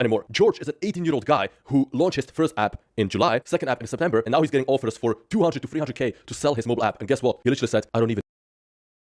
anymore. George is an 18-year-old guy who launched his first app in July, second app in September, and now he's getting offers for 200 to 300K to sell his mobile app. And guess what? He literally said, I don't even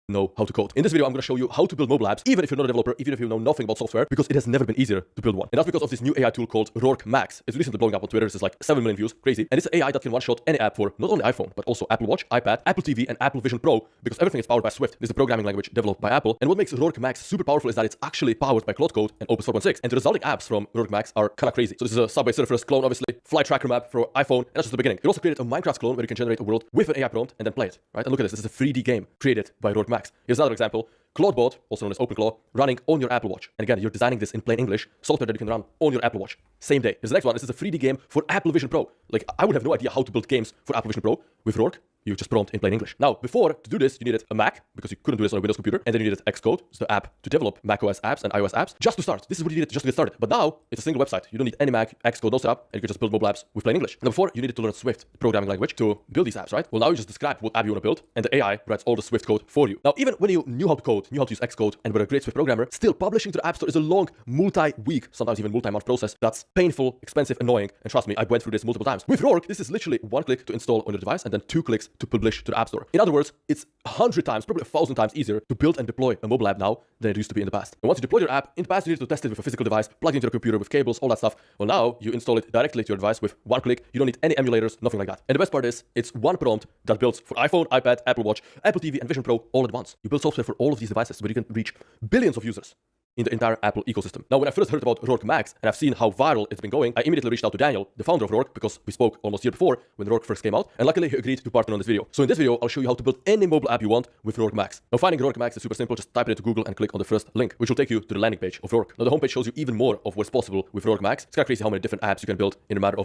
know how to code. In this video, I'm going to show you how to build mobile apps, even if you're not a developer, even if you know nothing about software, because it has never been easier to build one. And that's because of this new AI tool called Workspace. It's recently blowing up on Twitter. This is like 7 million views, crazy. And it's an AI that can one-shot any app for not only iPhone, but also Apple Watch, iPad, Apple TV, and Apple Vision Pro, because everything is powered by Swift. This is a programming language developed by Apple. And what makes Workspace super powerful is that it's actually powered by Claude Code and Opus 4.6. And the resulting apps from Workspace are kind of crazy. So this is a Subway Surfers clone, obviously, flight tracker map for iPhone, and that's just the beginning. It also created a Minecraft clone where you can generate a world with an AI prompt and then play it, right? And look at this. This is a 3D game created by Workspace. Here's another example. CloudBot, also known as OpenClaw, running on your Apple Watch. And again, you're designing this in plain English, software that you can run on your Apple Watch. Same day. Here's the next one. This is a 3D game for Apple Vision Pro. Like, I would have no idea how to build games for Apple Vision Pro. With Rourke, you just prompt in plain English. Now, before, to do this, you needed a Mac, because you couldn't do this on a Windows computer. And then you needed Xcode, it's the app to develop macOS apps and iOS apps, just to start. This is what you needed just to get started. But now, it's a single website. You don't need any Mac, Xcode, no setup, and you can just build mobile apps with plain English. Now, before, you needed to learn Swift, the programming language, to build these apps, right? Well, now you just describe what app you want to build, and the AI writes all the Swift code for you. Now, even when you knew how to code, knew how to use Xcode, and were a great Swift programmer, still publishing to the App Store is a long, multi-week, sometimes even multi-month process that's painful, expensive, annoying, and trust me, I went through this multiple times. With Rourke, this is literally 1 click to install on your device, and then 2 clicks to publish to the App Store. In other words, it's 100 times, probably 1,000 times easier to build and deploy a mobile app now than it used to be in the past. And once you deploy your app, in the past you needed to test it with a physical device, plug it into your computer with cables, all that stuff. Well, now you install it directly to your device with 1 click. You don't need any emulators, nothing like that. And the best part is, it's one prompt that builds for iPhone, iPad, Apple Watch, Apple TV, and Vision Pro all at once. You build software for all of these devices where you can reach billions of users in the entire Apple ecosystem. Now, when I first heard about Workspace and I've seen how viral it's been going, I immediately reached out to Daniel, the founder of Rourke, because we spoke almost a year before when Rourke first came out, and luckily he agreed to partner on this video. So in this video, I'll show you how to build any mobile app you want with Workspace. Now, finding Workspace is super simple. Just type it into Google and click on the first link, which will take you to the landing page of Rourke. Now, the homepage shows you even more of what's possible with Workspace. It's kind of crazy how many different apps you can build in a matter of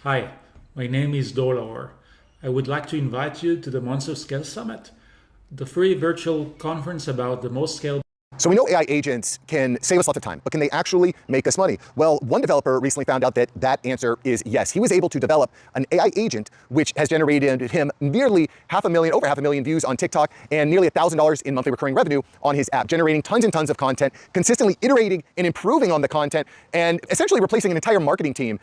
Hi, my name is Dolor. I would like to invite you to the Monster Scale Summit, the free virtual conference about the most scalable. So we know AI agents can save us lots of time, but can they actually make us money? Well, one developer recently found out that that answer is yes. He was able to develop an AI agent which has generated him nearly over half a million views on TikTok and nearly $1,000 in monthly recurring revenue on his app, generating tons and tons of content, consistently iterating and improving on the content, and essentially replacing an entire marketing team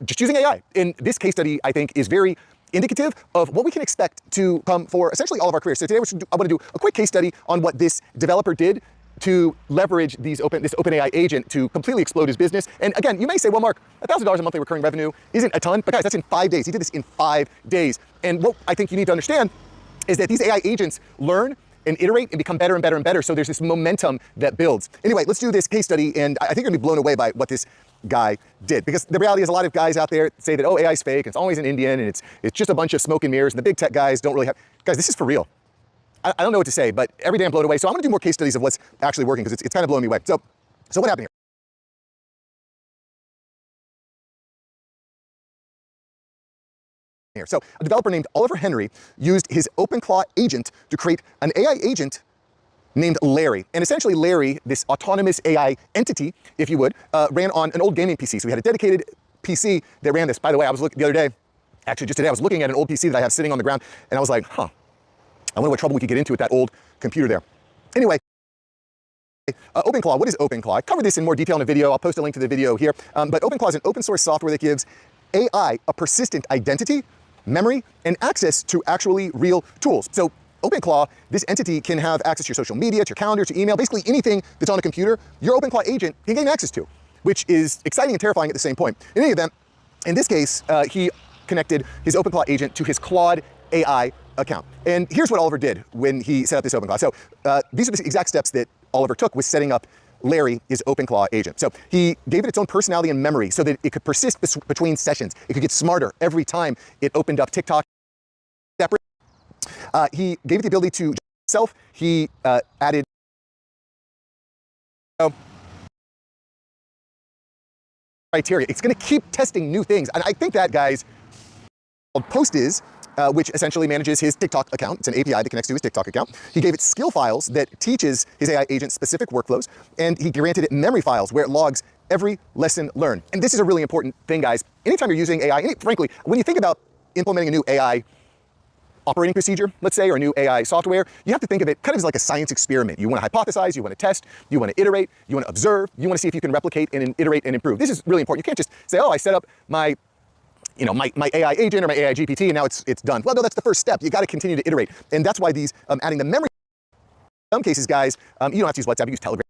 just using AI. And this case study, I think, is very indicative of what we can expect to come for essentially all of our careers. So today I want to do a quick case study on what this developer did to leverage this OpenAI agent to completely explode his business. And again, you may say, well, Mark, $1,000 in monthly recurring revenue isn't a ton, but guys, that's in 5 days. He did this in 5 days. And what I think you need to understand is that these AI agents learn and iterate and become better and better and better. So there's this momentum that builds. Anyway, let's do this case study, and I think you're gonna be blown away by what this guy did. Because the reality is a lot of guys out there say that, oh, AI is fake, and it's always an Indian, and it's just a bunch of smoke and mirrors, and the big tech guys don't really have, guys, this is for real. I don't know what to say, but every day I'm blown away. So I'm gonna do more case studies of what's actually working, because it's kind of blowing me away. So what happened here? So a developer named Oliver Henry used his OpenClaw agent to create an AI agent named Larry. And essentially Larry, this autonomous AI entity, if you would, ran on an old gaming PC. So we had a dedicated PC that ran this. By the way, I was looking the other day, actually just today, I was looking at an old PC that I have sitting on the ground, and I was like, I wonder what trouble we could get into with that old computer there. Anyway, OpenClaw, what is OpenClaw? I covered this in more detail in a video. I'll post a link to the video here. But OpenClaw is an open source software that gives AI a persistent identity, memory, and access to actually real tools. So OpenClaw, this entity can have access to your social media, to your calendar, to email, basically anything that's on a computer, your OpenClaw agent can gain access to, which is exciting and terrifying at the same point. In any event, in this case, he connected his OpenClaw agent to his Claude AI account. And here's what Oliver did when he set up this OpenClaw. So these are the exact steps that Oliver took with setting up Larry, his OpenClaw agent. So he gave it its own personality and memory so that it could persist between sessions. It could get smarter every time it opened up TikTok. He gave it the ability to self. He added criteria. It's going to keep testing new things. And I think that, guys, Post is, which essentially manages his TikTok account. It's an API that connects to his TikTok account. He gave it skill files that teaches his AI agent specific workflows, and he granted it memory files where it logs every lesson learned. And this is a really important thing, guys. Anytime you're using AI, frankly, when you think about implementing a new AI operating procedure, let's say, or new AI software, you have to think of it kind of as like a science experiment. You want to hypothesize, you want to test, you want to iterate, you want to observe, you want to see if you can replicate and iterate and improve. This is really important. You can't just say, oh, I set up my my AI agent or my AI GPT and now it's done. Well, no, that's the first step. You got to continue to iterate. And that's why these, adding the memory, in some cases, guys, you don't have to use WhatsApp, you use Telegram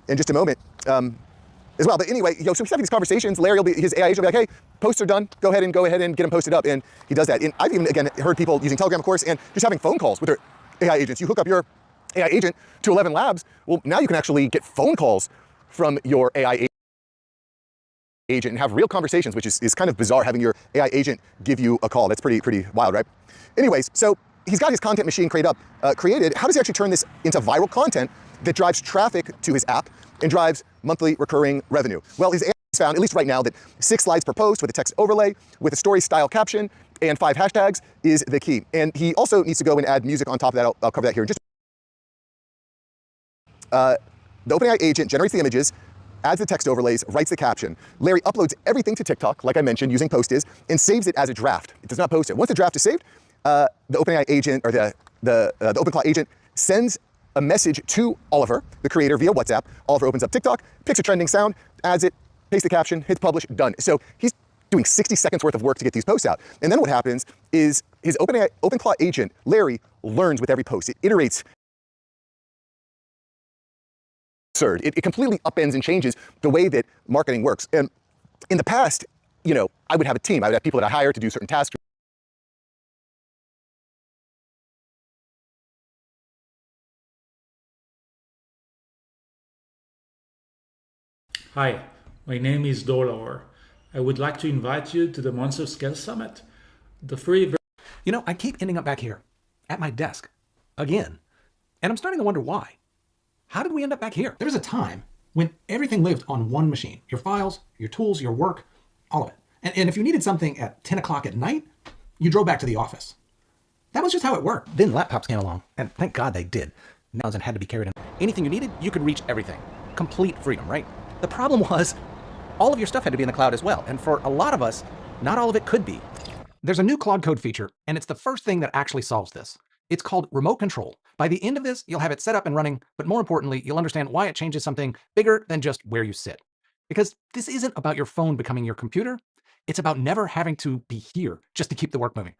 in just a moment as well. But anyway, so he's having these conversations. Larry his AI agent will be like, hey, posts are done. Go ahead and get them posted up. And he does that. And I've even, again, heard people using Telegram, of course, and just having phone calls with their AI agents. You hook up your AI agent to 11 Labs. Well, now you can actually get phone calls from your AI agent and have real conversations, which is kind of bizarre, having your AI agent give you a call. That's pretty wild, right? Anyways, so he's got his content machine created. How does he actually turn this into viral content that drives traffic to his app and drives monthly recurring revenue? Well, his AI has found, at least right now, that 6 slides per post with a text overlay, with a story style caption, and 5 hashtags is the key. And he also needs to go and add music on top of that. I'll cover that here in just the OpenAI agent generates the images, adds the text overlays, writes the caption. Larry uploads everything to TikTok, like I mentioned, using Postiz, and saves it as a draft. It does not post it. Once the draft is saved, the OpenAI agent, or the OpenClaw agent, sends a message to Oliver, the creator, via WhatsApp. Oliver opens up TikTok, picks a trending sound, adds it, pastes the caption, hits publish, done. So he's doing 60 seconds worth of work to get these posts out. And then what happens is his OpenClaw agent, Larry, learns with every post. It iterates. It completely upends and changes the way that marketing works. And in the past, I would have a team. I would have people that I hire to do certain tasks. Hi, my name is Dolor. I would like to invite you to the Months of Scale Summit. The free... I keep ending up back here, at my desk, again. And I'm starting to wonder why. How did we end up back here? There was a time when everything lived on one machine. Your files, your tools, your work, all of it. And if you needed something at 10 o'clock at night, you drove back to the office. That was just how it worked. Then laptops came along, and thank God they did. Now it had to be carried in. Anything you needed, you could reach everything. Complete freedom, right? The problem was, all of your stuff had to be in the cloud as well. And for a lot of us, not all of it could be. There's a new Claude Code feature, and it's the first thing that actually solves this. It's called remote control. By the end of this, you'll have it set up and running, but more importantly, you'll understand why it changes something bigger than just where you sit. Because this isn't about your phone becoming your computer. It's about never having to be here just to keep the work moving.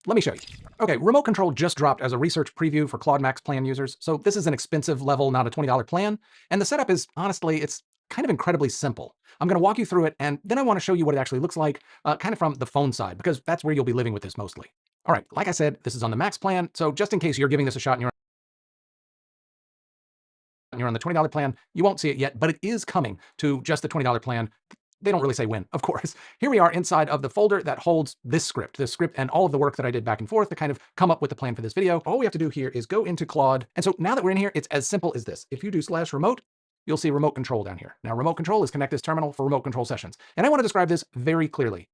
Let me show you. Okay, remote control just dropped as a research preview for Claude Max plan users. So this is an expensive level, not a $20 plan. And the setup is, honestly, it's kind of incredibly simple. I'm going to walk you through it, and then I want to show you what it actually looks like, kind of from the phone side, because that's where you'll be living with this mostly. All right, like I said, this is on the Max plan, so just in case you're giving this a shot and you're on the $20 plan, you won't see it yet, but it is coming to just the $20 plan. They don't really say when, of course. Here we are inside of the folder that holds this script and all of the work that I did back and forth to kind of come up with the plan for this video. All we have to do here is go into Claude. And so now that we're in here, it's as simple as this. If you do /remote, you'll see remote control down here. Now, remote control is connect this terminal for remote control sessions. And I want to describe this very clearly.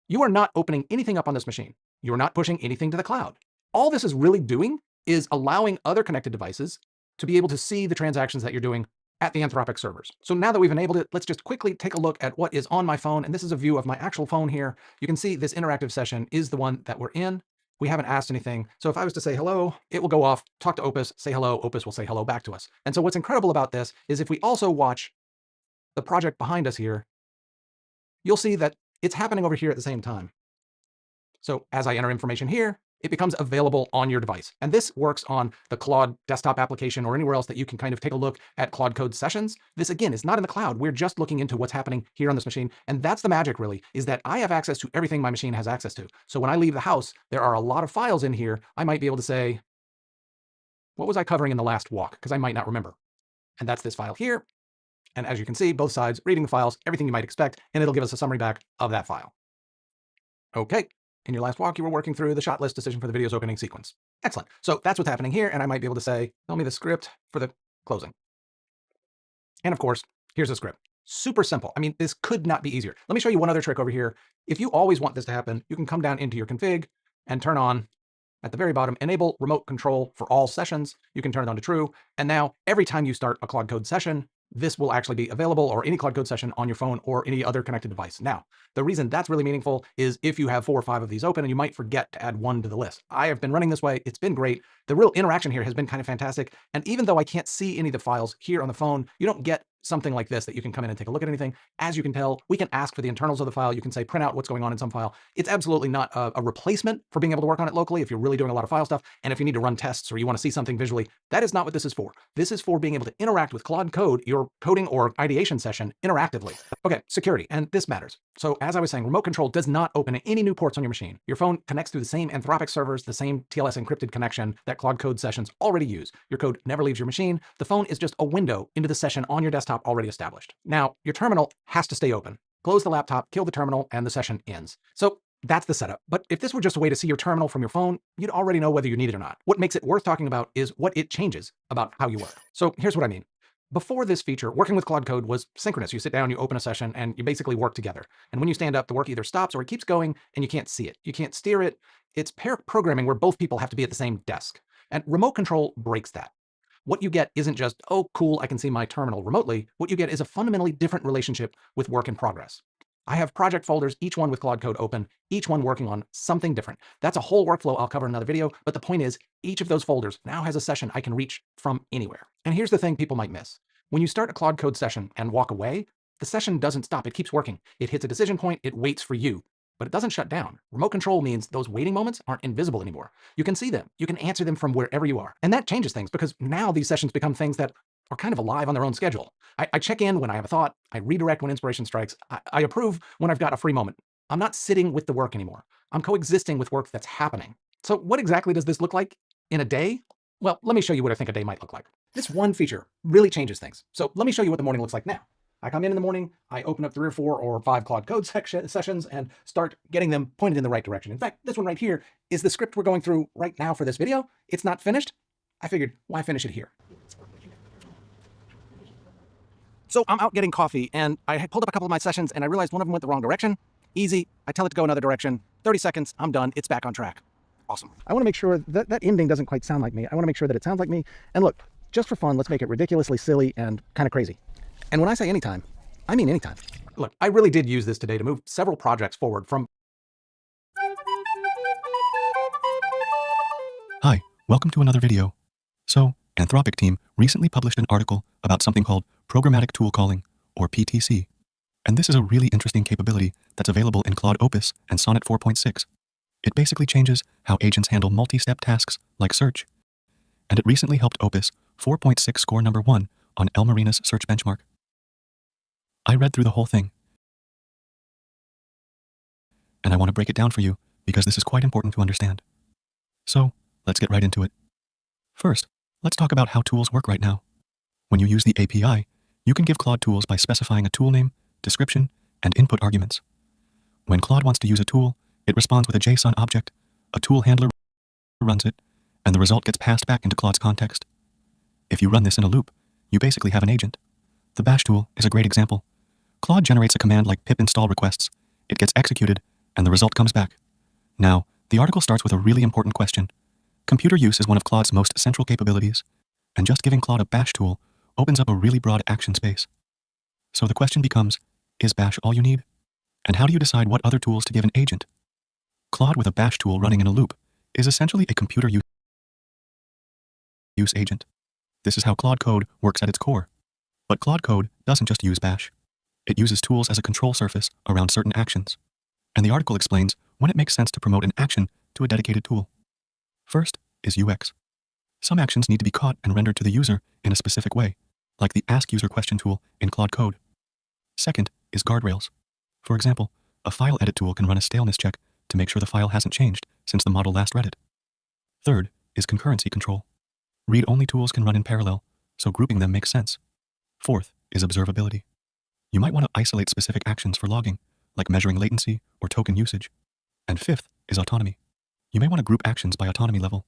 You are not opening anything up on this machine. You're not pushing anything to the cloud. All this is really doing is allowing other connected devices to be able to see the transactions that you're doing at the Anthropic servers. So now that we've enabled it, let's just quickly take a look at what is on my phone. And this is a view of my actual phone here. You can see this interactive session is the one that we're in. We haven't asked anything. So if I was to say hello, it will go off, talk to Opus, say hello, Opus will say hello back to us. And so what's incredible about this is if we also watch the project behind us here, you'll see that it's happening over here at the same time. So as I enter information here, it becomes available on your device. And this works on the Claude desktop application or anywhere else that you can kind of take a look at Claude Code sessions. This, again, is not in the cloud. We're just looking into what's happening here on this machine. And that's the magic, really, is that I have access to everything my machine has access to. So when I leave the house, there are a lot of files in here. I might be able to say, what was I covering in the last walk? Because I might not remember. And that's this file here. And as you can see, both sides reading the files, everything you might expect, and it'll give us a summary back of that file. Okay. In your last walk, you were working through the shot list decision for the video's opening sequence. Excellent. So that's what's happening here, and I might be able to say, tell me the script for the closing. And of course, here's the script. Super simple. I mean, this could not be easier. Let me show you one other trick over here. If you always want this to happen, you can come down into your config and turn on, at the very bottom, enable remote control for all sessions. You can turn it on to true. And now every time you start a Claude Code session, this will actually be available, or any Claude Code session on your phone or any other connected device. Now, the reason that's really meaningful is if you have 4 or 5 of these open, and you might forget to add one to the list. I have been running this way. It's been great. The real interaction here has been kind of fantastic. And even though I can't see any of the files here on the phone, you don't get something like this that you can come in and take a look at anything. As you can tell, we can ask for the internals of the file. You can say, print out what's going on in some file. It's absolutely not a replacement for being able to work on it locally if you're really doing a lot of file stuff. And if you need to run tests or you want to see something visually, that is not what this is for. This is for being able to interact with Claude Code, your coding or ideation session, interactively. Okay, security, and this matters. So as I was saying, remote control does not open any new ports on your machine. Your phone connects through the same Anthropic servers, the same TLS encrypted connection that Claude Code sessions already use. Your code never leaves your machine. The phone is just a window into the session on your desktop already established. Now, your terminal has to stay open. Close the laptop, kill the terminal, and the session ends. So that's the setup. But if this were just a way to see your terminal from your phone, you'd already know whether you need it or not. What makes it worth talking about is what it changes about how you work. So here's what I mean. Before this feature, working with Claude Code was synchronous. You sit down, you open a session, and you basically work together. And when you stand up, the work either stops or it keeps going, and you can't see it. You can't steer it. It's pair programming where both people have to be at the same desk. And remote control breaks that. What you get isn't just, oh, cool, I can see my terminal remotely. What you get is a fundamentally different relationship with work in progress. I have project folders, each one with Claude Code open, each one working on something different. That's a whole workflow I'll cover in another video, but the point is, each of those folders now has a session I can reach from anywhere. And here's the thing people might miss. When you start a Claude Code session and walk away, the session doesn't stop, it keeps working. It hits a decision point, it waits for you. But it doesn't shut down. Remote control means those waiting moments aren't invisible anymore. You can see them. You can answer them from wherever you are. And that changes things because now these sessions become things that are kind of alive on their own schedule. I check in when I have a thought. I redirect when inspiration strikes. I approve when I've got a free moment. I'm not sitting with the work anymore. I'm coexisting with work that's happening. So what exactly does this look like in a day? Well, let me show you what I think a day might look like. This one feature really changes things. So let me show you what the morning looks like now. I come in the morning, I open up 3 or 4 or 5 Claude Code sessions and start getting them pointed in the right direction. In fact, this one right here is the script we're going through right now for this video. It's not finished. I figured, why finish it here? So I'm out getting coffee and I had pulled up a couple of my sessions and I realized one of them went the wrong direction. Easy, I tell it to go another direction. 30 seconds, I'm done, it's back on track. Awesome. I want to make sure that that ending doesn't quite sound like me. I want to make sure that it sounds like me. And look, just for fun, let's make it ridiculously silly and kind of crazy. And when I say anytime, I mean anytime. Look, I really did use this today to move several projects forward from... Hi, welcome to another video. So, Anthropic team recently published an article about something called programmatic tool calling, or PTC. And this is a really interesting capability that's available in Claude Opus and Sonnet 4.6. It basically changes how agents handle multi-step tasks like search. And it recently helped Opus 4.6 score number 1 on El Marina's search benchmark. I read through the whole thing. And I want to break it down for you because this is quite important to understand. So, let's get right into it. First, let's talk about how tools work right now. When you use the API, you can give Claude tools by specifying a tool name, description, and input arguments. When Claude wants to use a tool, it responds with a JSON object, a tool handler runs it, and the result gets passed back into Claude's context. If you run this in a loop, you basically have an agent. The bash tool is a great example. Claude generates a command like pip install requests, it gets executed, and the result comes back. Now, the article starts with a really important question. Computer use is one of Claude's most central capabilities, and just giving Claude a bash tool opens up a really broad action space. So the question becomes, is bash all you need? And how do you decide what other tools to give an agent? Claude with a bash tool running in a loop is essentially a computer use agent. This is how Claude Code works at its core. But Claude Code doesn't just use bash. It uses tools as a control surface around certain actions. And the article explains when it makes sense to promote an action to a dedicated tool. First is UX. Some actions need to be caught and rendered to the user in a specific way, like the Ask User Question tool in Claude Code. Second is guardrails. For example, a file edit tool can run a staleness check to make sure the file hasn't changed since the model last read it. Third is concurrency control. Read-only tools can run in parallel, so grouping them makes sense. Fourth is observability. You might want to isolate specific actions for logging, like measuring latency or token usage. And fifth is autonomy. You may want to group actions by autonomy level.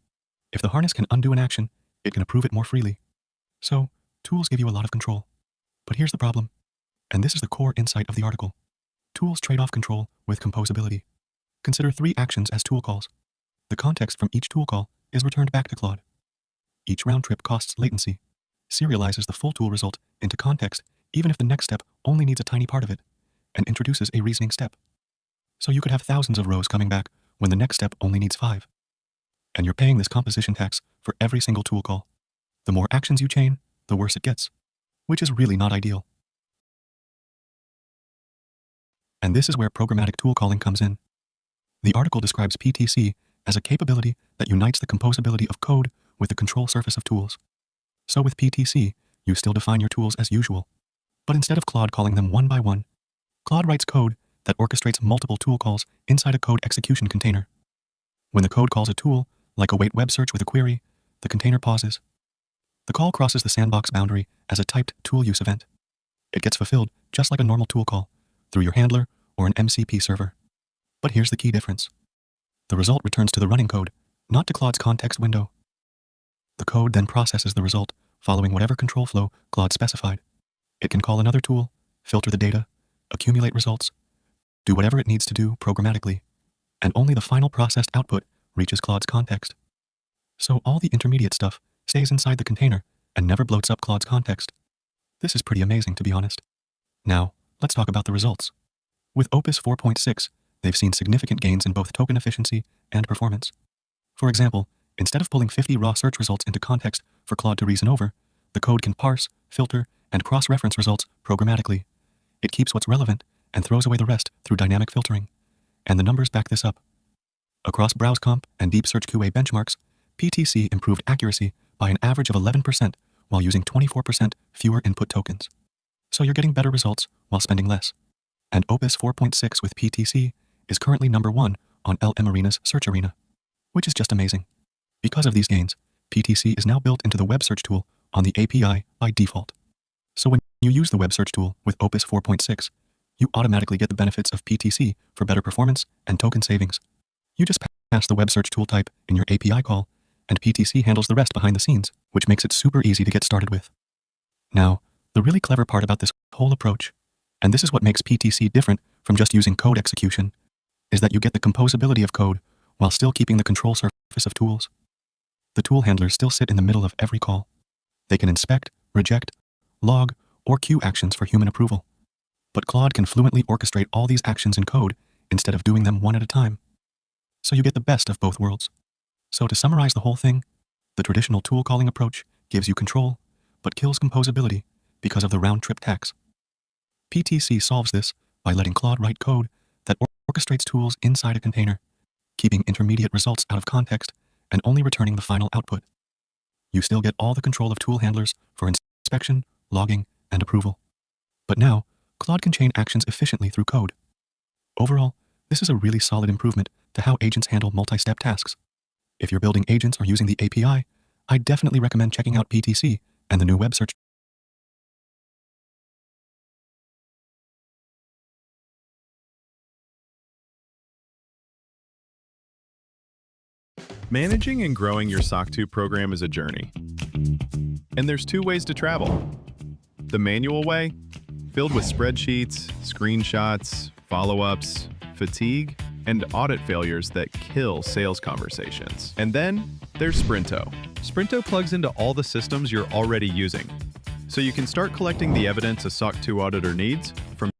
If the harness can undo an action, it can approve it more freely. So, tools give you a lot of control. But here's the problem. And this is the core insight of the article. Tools trade off control with composability. Consider 3 actions as tool calls. The context from each tool call is returned back to Claude. Each round trip costs latency. serializes the full tool result into context even if the next step only needs a tiny part of it, and introduces a reasoning step. So you could have thousands of rows coming back when the next step only needs 5. And you're paying this composition tax for every single tool call. The more actions you chain, the worse it gets, which is really not ideal. And this is where programmatic tool calling comes in. The article describes PTC as a capability that unites the composability of code with the control surface of tools. So with PTC, you still define your tools as usual. But instead of Claude calling them one by one, Claude writes code that orchestrates multiple tool calls inside a code execution container. When the code calls a tool, like await web search with a query, the container pauses. The call crosses the sandbox boundary as a typed tool use event. It gets fulfilled just like a normal tool call, through your handler or an MCP server. But here's the key difference. The result returns to the running code, not to Claude's context window. The code then processes the result, following whatever control flow Claude specified. It can call another tool, filter the data, accumulate results, do whatever it needs to do programmatically, and only the final processed output reaches Claude's context. So all the intermediate stuff stays inside the container and never bloats up Claude's context. This is pretty amazing, to be honest. Now, let's talk about the results. With Opus 4.6, they've seen significant gains in both token efficiency and performance. For example, instead of pulling 50 raw search results into context for Claude to reason over, the code can parse, filter, and cross-reference results programmatically. It keeps what's relevant and throws away the rest through dynamic filtering. And the numbers back this up. Across BrowseComp and Deep Search QA benchmarks, PTC improved accuracy by an average of 11% while using 24% fewer input tokens. So you're getting better results while spending less. And Opus 4.6 with PTC is currently number 1 on LM Arena's Search Arena, which is just amazing. Because of these gains, PTC is now built into the web search tool on the API by default. So when you use the web search tool with Opus 4.6, you automatically get the benefits of PTC for better performance and token savings. You just pass the web search tool type in your API call, and PTC handles the rest behind the scenes, which makes it super easy to get started with. Now, the really clever part about this whole approach, and this is what makes PTC different from just using code execution, is that you get the composability of code while still keeping the control surface of tools. The tool handlers still sit in the middle of every call. They can inspect, reject, log, or queue actions for human approval. But Claude can fluently orchestrate all these actions in code instead of doing them one at a time. So you get the best of both worlds. So to summarize the whole thing, the traditional tool calling approach gives you control, but kills composability because of the round-trip tax. PTC solves this by letting Claude write code that orchestrates tools inside a container, keeping intermediate results out of context and only returning the final output. You still get all the control of tool handlers for inspection, logging, and approval. But now, Claude can chain actions efficiently through code. Overall, this is a really solid improvement to how agents handle multi-step tasks. If you're building agents or using the API, I definitely recommend checking out PTC and the new web search. Managing and growing your SOC 2 program is a journey. And there's 2 ways to travel. The manual way, filled with spreadsheets, screenshots, follow-ups, fatigue, and audit failures that kill sales conversations. And then there's Sprinto. Sprinto plugs into all the systems you're already using, so you can start collecting the evidence a SOC 2 auditor needs from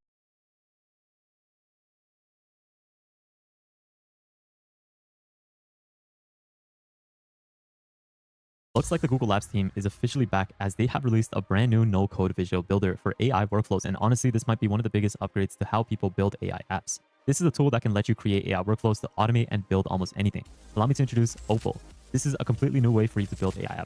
Looks like the Google Labs team is officially back as they have released a brand new no-code visual builder for AI workflows, and honestly, this might be one of the biggest upgrades to how people build AI apps. This is a tool that can let you create AI workflows to automate and build almost anything. Allow me to introduce Opal. This is a completely new way for you to build AI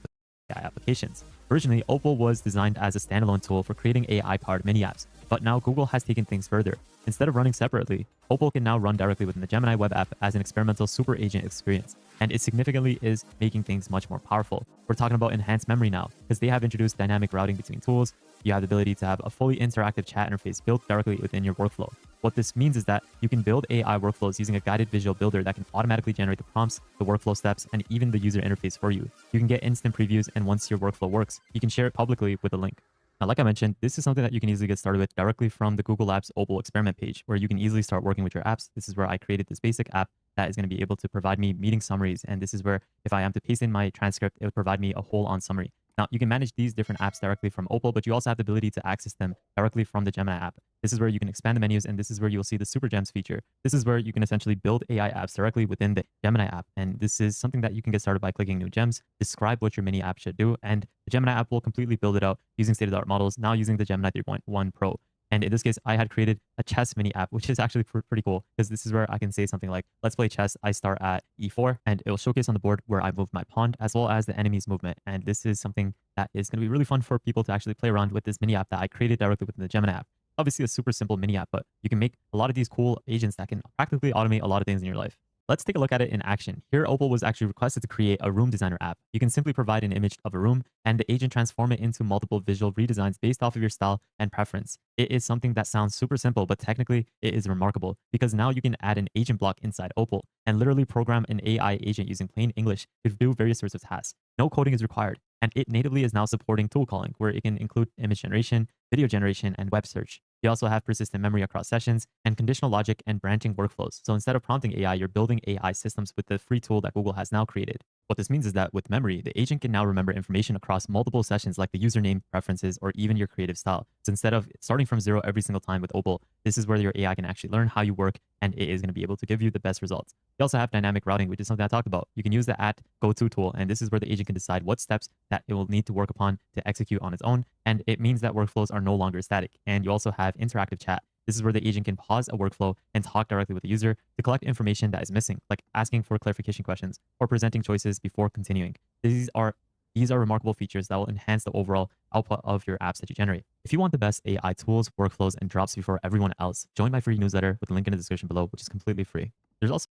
applications. Originally, Opal was designed as a standalone tool for creating AI-powered mini apps, but now Google has taken things further. Instead of running separately, Opal can now run directly within the Gemini web app as an experimental super agent experience, and it significantly is making things much more powerful. We're talking about enhanced memory now, because they have introduced dynamic routing between tools. You have the ability to have a fully interactive chat interface built directly within your workflow. What this means is that you can build AI workflows using a guided visual builder that can automatically generate the prompts, the workflow steps, and even the user interface for you. You can get instant previews, and once your workflow works, you can share it publicly with a link. Now, like I mentioned, this is something that you can easily get started with directly from the Google Labs Opal experiment page, where you can easily start working with your apps. This is where I created this basic app that is going to be able to provide me meeting summaries. And this is where if I am to paste in my transcript, it would provide me a whole-on summary. Now, you can manage these different apps directly from Opal, but you also have the ability to access them directly from the Gemini app. This is where you can expand the menus, and this is where you'll see the Super Gems feature. This is where you can essentially build AI apps directly within the Gemini app. And this is something that you can get started by clicking New Gems, describe what your mini app should do, and the Gemini app will completely build it out using state-of-the-art models, now using the Gemini 3.1 Pro. And in this case, I had created a chess mini app, which is actually pretty cool because this is where I can say something like, let's play chess. I start at e4 and it will showcase on the board where I move my pawn as well as the enemy's movement. And this is something that is going to be really fun for people to actually play around with this mini app that I created directly within the Gemini app. Obviously a super simple mini app, but you can make a lot of these cool agents that can practically automate a lot of things in your life. Let's take a look at it in action. Here, Opal was actually requested to create a room designer app. You can simply provide an image of a room and the agent transform it into multiple visual redesigns based off of your style and preference. It is something that sounds super simple, but technically it is remarkable because now you can add an agent block inside Opal and literally program an AI agent using plain English to do various sorts of tasks. No coding is required, and it natively is now supporting tool calling, where it can include image generation, video generation, and web search. You also have persistent memory across sessions and conditional logic and branching workflows. So instead of prompting AI, you're building AI systems with the free tool that Google has now created. What this means is that with memory, the agent can now remember information across multiple sessions like the username, preferences, or even your creative style. So instead of starting from zero every single time with Opal, this is where your AI can actually learn how you work and it is going to be able to give you the best results. You also have dynamic routing, which is something I talked about. You can use the @goto tool, and this is where the agent can decide what steps that it will need to work upon to execute on its own. And it means that workflows are no longer static. And you also have interactive chat. This is where the agent can pause a workflow and talk directly with the user to collect information that is missing, like asking for clarification questions or presenting choices before continuing. These are remarkable features that will enhance the overall output of your apps that you generate. If you want the best AI tools, workflows, and drops before everyone else, join my free newsletter with the link in the description below, which is completely free. There's also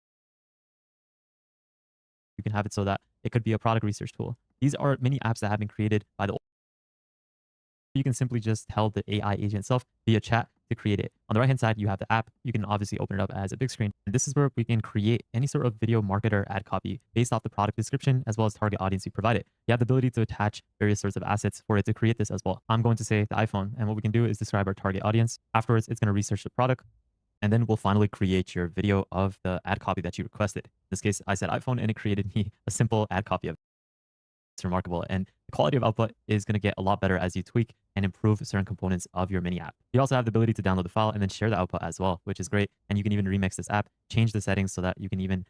you can have it so that it could be a product research tool. These are many apps that have been created by the you can simply just tell the AI agent itself via chat to create it. On the right hand side, you have the app. You can obviously open it up as a big screen. And this is where we can create any sort of video marketer ad copy based off the product description as well as target audience you provided. You have the ability to attach various sorts of assets for it to create this as well. I'm going to say the iPhone, and what we can do is describe our target audience. Afterwards, it's going to research the product, and then we'll finally create your video of the ad copy that you requested. In this case, I said iPhone, and it created me a simple ad copy of it. It's remarkable, and the quality of output is going to get a lot better as you tweak and improve certain components of your mini app. You also have the ability to download the file and then share the output as well, which is great. And you can even remix this app, change the settings so that you can even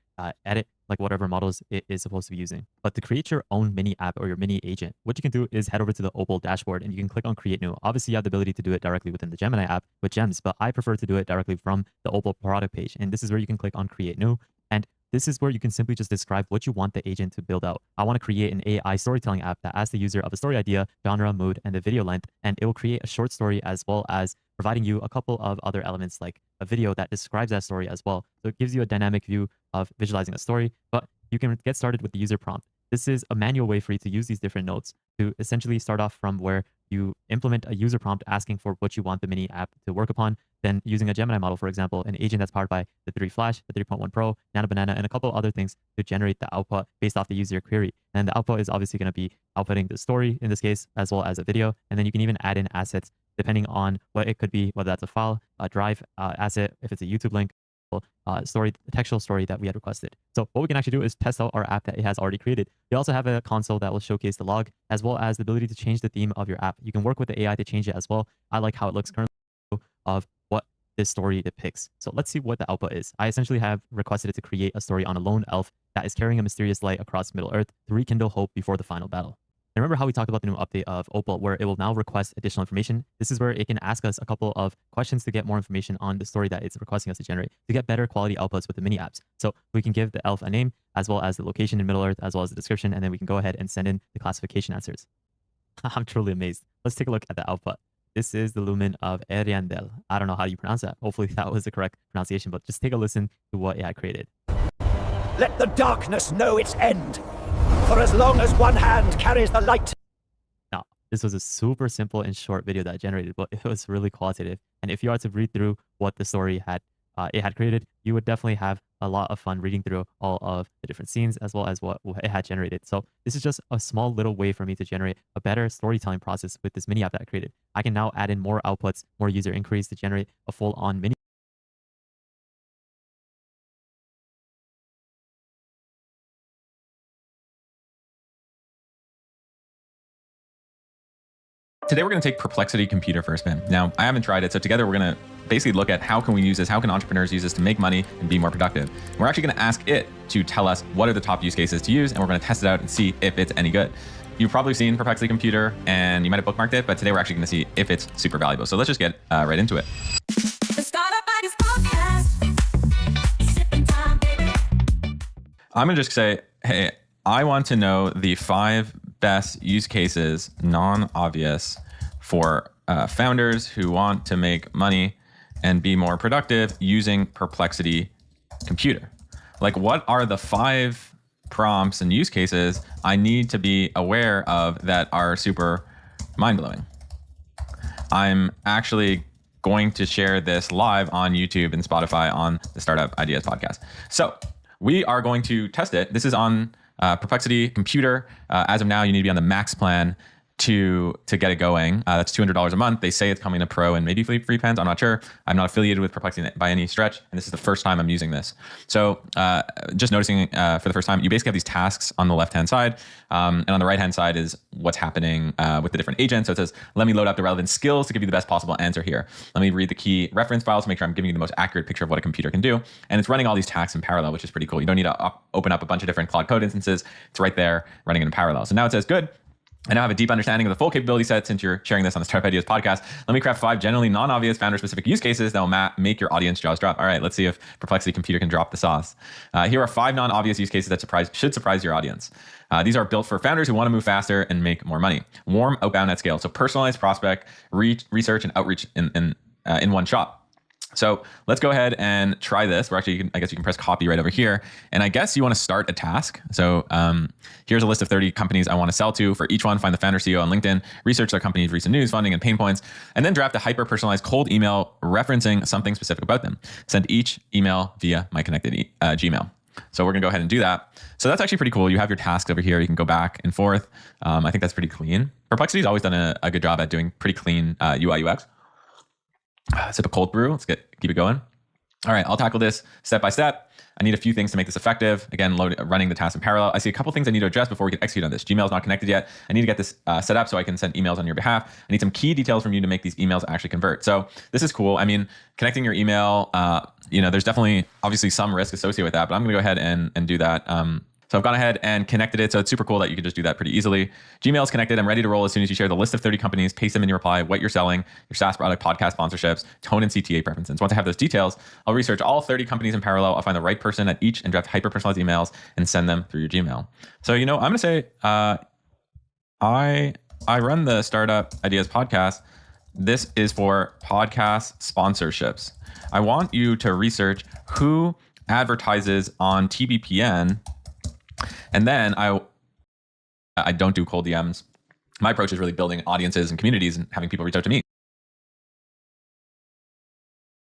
edit like whatever models it is supposed to be using. But to create your own mini app or your mini agent, what you can do is head over to the Opal dashboard and you can click on Create New. Obviously, you have the ability to do it directly within the Gemini app with gems, but I prefer to do it directly from the Opal product page. And this is where you can click on Create New. And this is where you can simply just describe what you want the agent to build out. I want to create an AI storytelling app that asks the user of a story idea, genre, mood, and the video length, and it will create a short story as well as providing you a couple of other elements like a video that describes that story as well. So it gives you a dynamic view of visualizing a story, but you can get started with the user prompt. This is a manual way for you to use these different notes to essentially start off from where you implement a user prompt asking for what you want the mini app to work upon. Then using a Gemini model, for example, an agent that's powered by the 3 Flash, the 3.1 Pro, Nano Banana, and a couple other things to generate the output based off the user query. And the output is obviously going to be outputting the story in this case, as well as a video. And then you can even add in assets depending on what it could be, whether that's a file, a drive asset, if it's a YouTube link, story, textual story that we had requested. So what we can actually do is test out our app that it has already created. We also have a console that will showcase the log, as well as the ability to change the theme of your app. You can work with the AI to change it as well. I like how it looks currently of what this story depicts. So let's see what the output is. I essentially have requested it to create a story on a lone elf that is carrying a mysterious light across Middle Earth to rekindle hope before the final battle. And remember how we talked about the new update of Opal, where it will now request additional information? This is where it can ask us a couple of questions to get more information on the story that it's requesting us to generate to get better quality outputs with the mini apps. So we can give the elf a name, as well as the location in Middle Earth, as well as the description, and then we can go ahead and send in the classification answers. I'm truly amazed. Let's take a look at the output. This is the lumen of Eriandel. I don't know how you pronounce that. Hopefully that was the correct pronunciation, but just take a listen to what AI created. Let the darkness know its end, for as long as one hand carries the light. Now, this was a super simple and short video that I generated, but it was really qualitative. And if you are to read through what the story it had created, you would definitely have a lot of fun reading through all of the different scenes as well as what it had generated. So this is just a small little way for me to generate a better storytelling process with this mini app that I created. I can now add in more outputs, more user inquiries to generate a full-on mini Today we're going to take Perplexity Computer for a spin. Now, I haven't tried it, so together we're going to basically look at how can we use this, how can entrepreneurs use this to make money and be more productive. We're actually going to ask it to tell us what are the top use cases to use, and we're going to test it out and see if it's any good. You've probably seen Perplexity Computer and you might have bookmarked it, but today we're actually going to see if it's super valuable. So let's just get right into it. I'm going to just say, hey, I want to know the 5 best use cases, non-obvious, for founders who want to make money and be more productive using Perplexity Computer. Like, what are the 5 prompts and use cases I need to be aware of that are super mind-blowing? I'm actually going to share this live on YouTube and Spotify on the Startup Ideas podcast. So we are going to test it. This is on Perplexity Computer. As of now, you need to be on the max plan to get it going. That's $200 a month. They say it's coming to Pro and maybe free plans. I'm not sure. I'm not affiliated with Perplexity by any stretch, and this is the first time I'm using this. So just noticing for the first time, you basically have these tasks on the left-hand side, and on the right-hand side is what's happening with the different agents. So it says, let me load up the relevant skills to give you the best possible answer here. Let me read the key reference files to make sure I'm giving you the most accurate picture of what a computer can do. And it's running all these tasks in parallel, which is pretty cool. You don't need to open up a bunch of different Claude Code instances. It's right there running in parallel. So now it says, good. I now have a deep understanding of the full capability set since you're sharing this on the Startup Ideas podcast. Let me craft 5 generally non-obvious founder-specific use cases that will make your audience jaws drop. All right, let's see if Perplexity Computer can drop the sauce. Here are 5 non-obvious use cases that should surprise your audience. These are built for founders who want to move faster and make more money. Warm outbound at scale. So personalized prospect, research, and outreach in one shot. So let's go ahead and try this. We're actually, I guess you can press copy right over here. And I guess you want to start a task. So here's a list of 30 companies I want to sell to. For each one, find the founder CEO on LinkedIn, research their company's recent news, funding, and pain points, and then draft a hyper-personalized cold email referencing something specific about them. Send each email via my connected Gmail. So we're going to go ahead and do that. So that's actually pretty cool. You have your tasks over here. You can go back and forth. I think that's pretty clean. Perplexity's always done a good job at doing pretty clean UI UX. Sip a cold brew. Let's keep it going. All right, I'll tackle this step by step. I need a few things to make this effective. Again, running the task in parallel. I see a couple things I need to address before we can execute on this. Gmail is not connected yet. I need to get this set up so I can send emails on your behalf. I need some key details from you to make these emails actually convert. So this is cool. I mean, connecting your email, there's definitely obviously some risk associated with that, but I'm going to go ahead and do that. So I've gone ahead and connected it. So it's super cool that you can just do that pretty easily. Gmail is connected. I'm ready to roll as soon as you share the list of 30 companies, paste them in your reply, what you're selling, your SaaS product, podcast sponsorships, tone and CTA preferences. Once I have those details, I'll research all 30 companies in parallel. I'll find the right person at each and draft hyper-personalized emails and send them through your Gmail. So, I'm going to say I run the Startup Ideas podcast. This is for podcast sponsorships. I want you to research who advertises on TBPN. And then I don't do cold DMs. My approach is really building audiences and communities and having people reach out to me.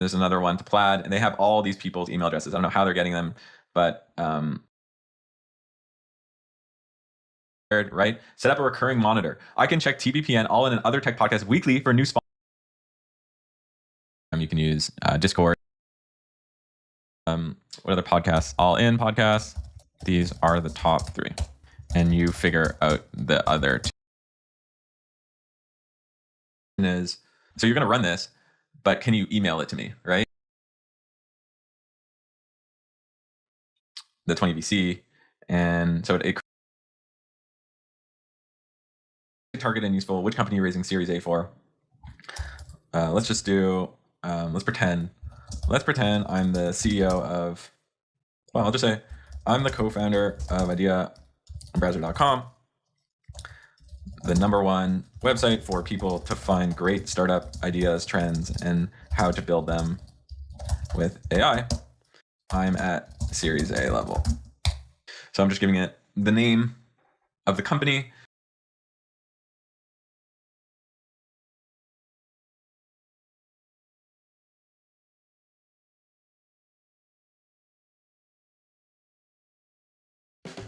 There's another one to Plaid, and they have all these people's email addresses. I don't know how they're getting them, but right? Set up a recurring monitor. I can check TBPN, All In and Other Tech Podcasts weekly for new sponsors. You can use Discord. What other podcasts? All In podcasts. These are the top 3, and you figure out the other 2. So you're going to run this, but can you email it to me, right? The 20 VC, and so it target and useful. Which company you're raising Series A for? Let's just do. Let's pretend I'm the CEO of. Well, I'll just say. I'm the co-founder of IdeaBrowser.com, the #1 website for people to find great startup ideas, trends, and how to build them with AI. I'm at Series A level. So I'm just giving it the name of the company.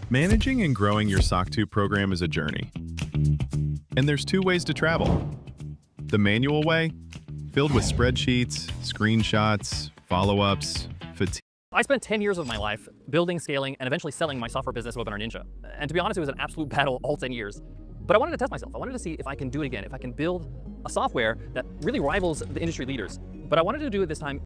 Managing and growing your SOC 2 program is a journey. And there's 2 ways to travel. The manual way, filled with spreadsheets, screenshots, follow-ups, fatigue. I spent 10 years of my life building, scaling, and eventually selling my software business, Webinar Ninja. And to be honest, it was an absolute battle all 10 years. But I wanted to test myself. I wanted to see if I can do it again, if I can build a software that really rivals the industry leaders. But I wanted to do it this time